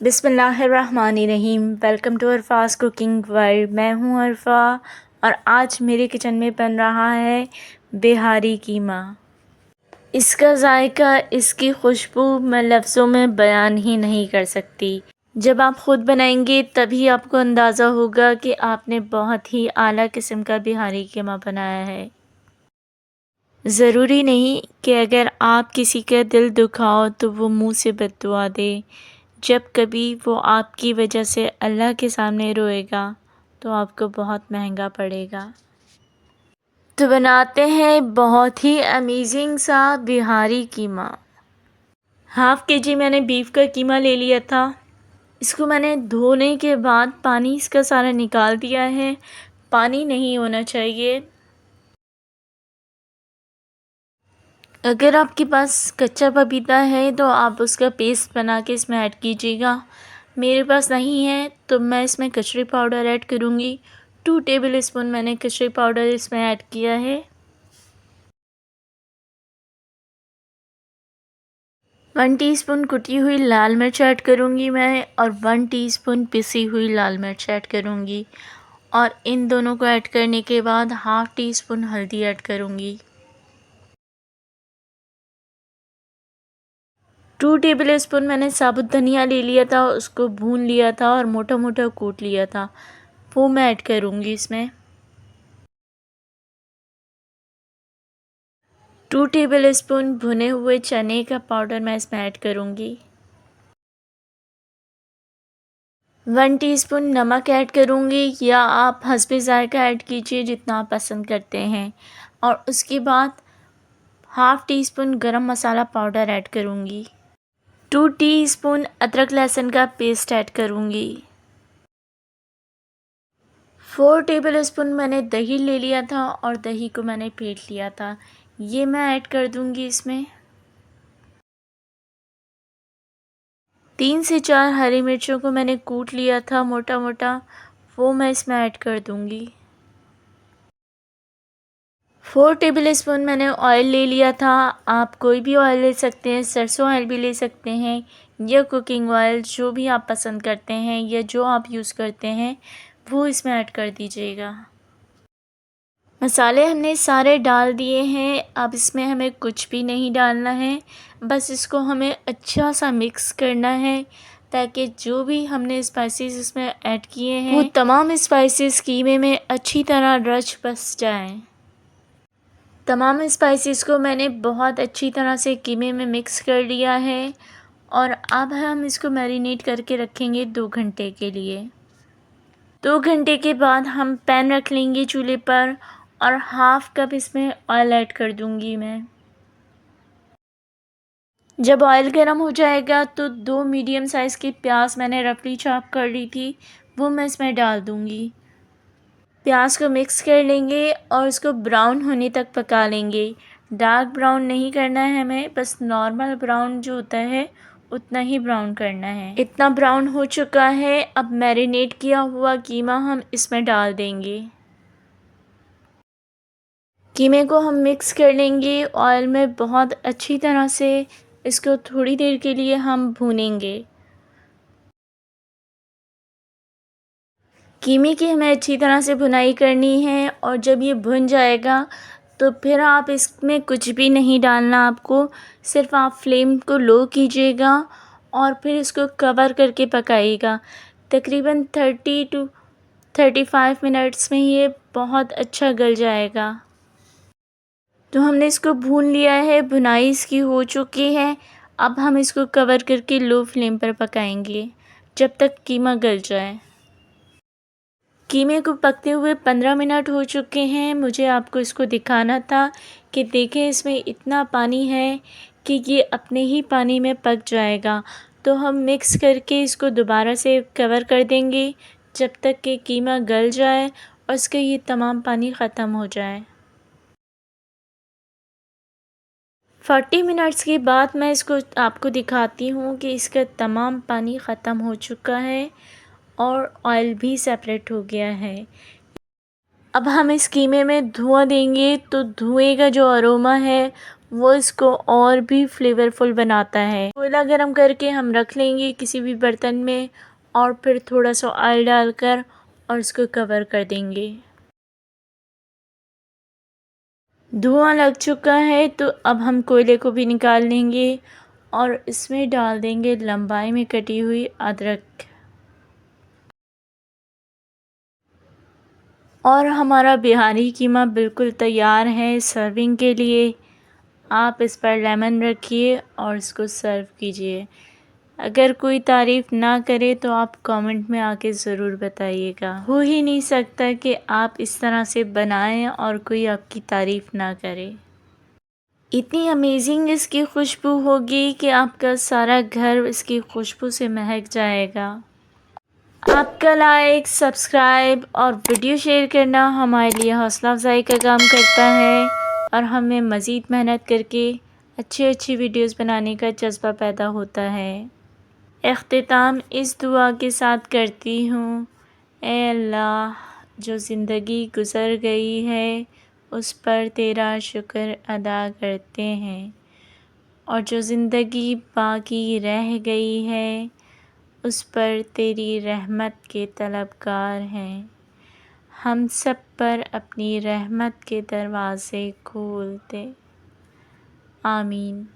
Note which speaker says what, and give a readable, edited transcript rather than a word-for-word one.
Speaker 1: बिस्मिल्लाहिर्रहमानिर्रहीम। Welcome to Arfa's cooking world. मैं हूँ अरफ़ा और आज मेरे किचन में बन रहा है बिहारी कीमा। इसका जायका, इसकी खुशबू मैं लफ्ज़ों में बयान ही नहीं कर सकती। जब आप ख़ुद बनाएंगे तभी आपको अंदाज़ा होगा कि आपने बहुत ही आला किस्म का बिहारी कीमा बनाया है। ज़रूरी नहीं कि अगर आप किसी का दिल दुखाओ तो वो मुंह से बद्दुआ दे। जब कभी वो आपकी वजह से अल्लाह के सामने रोएगा तो आपको बहुत महंगा पड़ेगा। तो बनाते हैं बहुत ही अमेजिंग सा बिहारी कीमा। हाफ़ केजी मैंने बीफ का कीमा ले लिया था। इसको मैंने धोने के बाद पानी इसका सारा निकाल दिया है। पानी नहीं होना चाहिए। अगर आपके पास कच्चा पपीता है तो आप उसका पेस्ट बना के इसमें ऐड कीजिएगा। मेरे पास नहीं है तो मैं इसमें कचड़ी पाउडर ऐड करूँगी। 2 टेबल स्पून मैंने कचड़ी पाउडर इसमें ऐड किया है। 1 टीस्पून कुटी हुई लाल मिर्च ऐड करूँगी मैं और 1 टीस्पून पिसी हुई लाल मिर्च ऐड करूँगी और इन दोनों को ऐड करने के बाद हाफ़ टी स्पून हल्दी ऐड करूँगी। 2 टेबल स्पून मैंने साबुत धनिया ले लिया था, उसको भून लिया था और मोटा मोटा कूट लिया था, वो मैं ऐड करूँगी इसमें। 2 टेबल स्पून भुने हुए चने का पाउडर मैं इसमें ऐड करूँगी। 1 टीस्पून नमक ऐड करूँगी या आप हस्बे ज़ायका ऐड कीजिए जितना आप पसंद करते हैं। और उसके बाद हाफ़ टी स्पून गरम मसाला पाउडर ऐड करूँगी। 2 टीस्पून अदरक लहसुन का पेस्ट ऐड करूँगी। 4 टेबल स्पून मैंने दही ले लिया था और दही को मैंने फेंट लिया था, ये मैं ऐड कर दूँगी इसमें। 3 से 4 हरी मिर्चों को मैंने कूट लिया था मोटा मोटा, वो मैं इसमें ऐड कर दूँगी। 4 टेबल स्पून मैंने ऑयल ले लिया था। आप कोई भी ऑयल ले सकते हैं, सरसों ऑयल भी ले सकते हैं या कुकिंग ऑयल, जो भी आप पसंद करते हैं या जो आप यूज़ करते हैं वो इसमें ऐड कर दीजिएगा। मसाले हमने सारे डाल दिए हैं। अब इसमें हमें कुछ भी नहीं डालना है, बस इसको हमें अच्छा सा मिक्स करना है ताकि जो भी हमने स्पाइसेस इसमें ऐड किए हैं वो तमाम स्पाइसेस कीमे में अच्छी तरह रच बस जाएं। तमाम स्पाइसेस को मैंने बहुत अच्छी तरह से कीमे में मिक्स कर लिया है और अब हम इसको मैरिनेट करके रखेंगे 2 घंटे के लिए। 2 घंटे के बाद हम पैन रख लेंगे चूल्हे पर और हाफ़ कप इसमें ऑयल ऐड कर दूंगी मैं। जब ऑयल गर्म हो जाएगा तो 2 मीडियम साइज़ की प्याज मैंने रफली चॉप कर ली थी, वो मैं इसमें डाल दूंगी। प्याज को मिक्स कर लेंगे और इसको ब्राउन होने तक पका लेंगे। डार्क ब्राउन नहीं करना है हमें, बस नॉर्मल ब्राउन जो होता है उतना ही ब्राउन करना है। इतना ब्राउन हो चुका है। अब मैरिनेट किया हुआ कीमा हम इसमें डाल देंगे। कीमे को हम मिक्स कर लेंगे ऑयल में बहुत अच्छी तरह से। इसको थोड़ी देर के लिए हम भूनेंगे। कीमे की हमें अच्छी तरह से भुनाई करनी है और जब ये भुन जाएगा तो फिर आप इसमें कुछ भी नहीं डालना आपको, सिर्फ आप फ्लेम को लो कीजिएगा और फिर इसको कवर करके पकाइएगा। तकरीबन 30 टू 35 मिनट्स में ये बहुत अच्छा गल जाएगा। तो हमने इसको भून लिया है, भुनाई इसकी हो चुकी है। अब हम इसको कवर करके लो फ्लेम पर पकाएंगे जब तक कीमा गल जाए। कीमे को पकते हुए 15 मिनट हो चुके हैं। मुझे आपको इसको दिखाना था कि देखें इसमें इतना पानी है कि ये अपने ही पानी में पक जाएगा। तो हम मिक्स करके इसको दोबारा से कवर कर देंगे जब तक कि कीमा गल जाए और इसका ये तमाम पानी ख़त्म हो जाए। 40 मिनट्स के बाद मैं इसको आपको दिखाती हूँ कि इसका तमाम पानी ख़त्म हो चुका है और ऑयल भी सेपरेट हो गया है। अब हम इस कीमे में धुआं देंगे तो धुएं का जो अरोमा है वो इसको और भी फ्लेवरफुल बनाता है। कोयला गरम करके हम रख लेंगे किसी भी बर्तन में और फिर थोड़ा सा ऑयल डालकर और इसको कवर कर देंगे। धुआं लग चुका है तो अब हम कोयले को भी निकाल लेंगे और इसमें डाल देंगे लंबाई में कटी हुई अदरक। और हमारा बिहारी कीमा बिल्कुल तैयार है सर्विंग के लिए। आप इस पर लेमन रखिए और इसको सर्व कीजिए। अगर कोई तारीफ़ ना करे तो आप कमेंट में आके ज़रूर बताइएगा। हो ही नहीं सकता कि आप इस तरह से बनाएं और कोई आपकी तारीफ़ ना करे। इतनी अमेजिंग इसकी खुशबू होगी कि आपका सारा घर इसकी खुशबू से महक जाएगा। आपका लाइक, सब्सक्राइब और वीडियो शेयर करना हमारे लिए हौसला अफ़ज़ाई का काम करता है और हमें मज़ीद मेहनत करके अच्छी वीडियोस बनाने का जज़्बा पैदा होता है। इख्तिताम इस दुआ के साथ करती हूँ, ए अल्लाह जो ज़िंदगी गुज़र गई है उस पर तेरा शुक्र अदा करते हैं और जो ज़िंदगी बाकी रह गई है उस पर तेरी रहमत के तलबगार हैं। हम सब पर अपनी रहमत के दरवाज़े खोल दे। आमीन।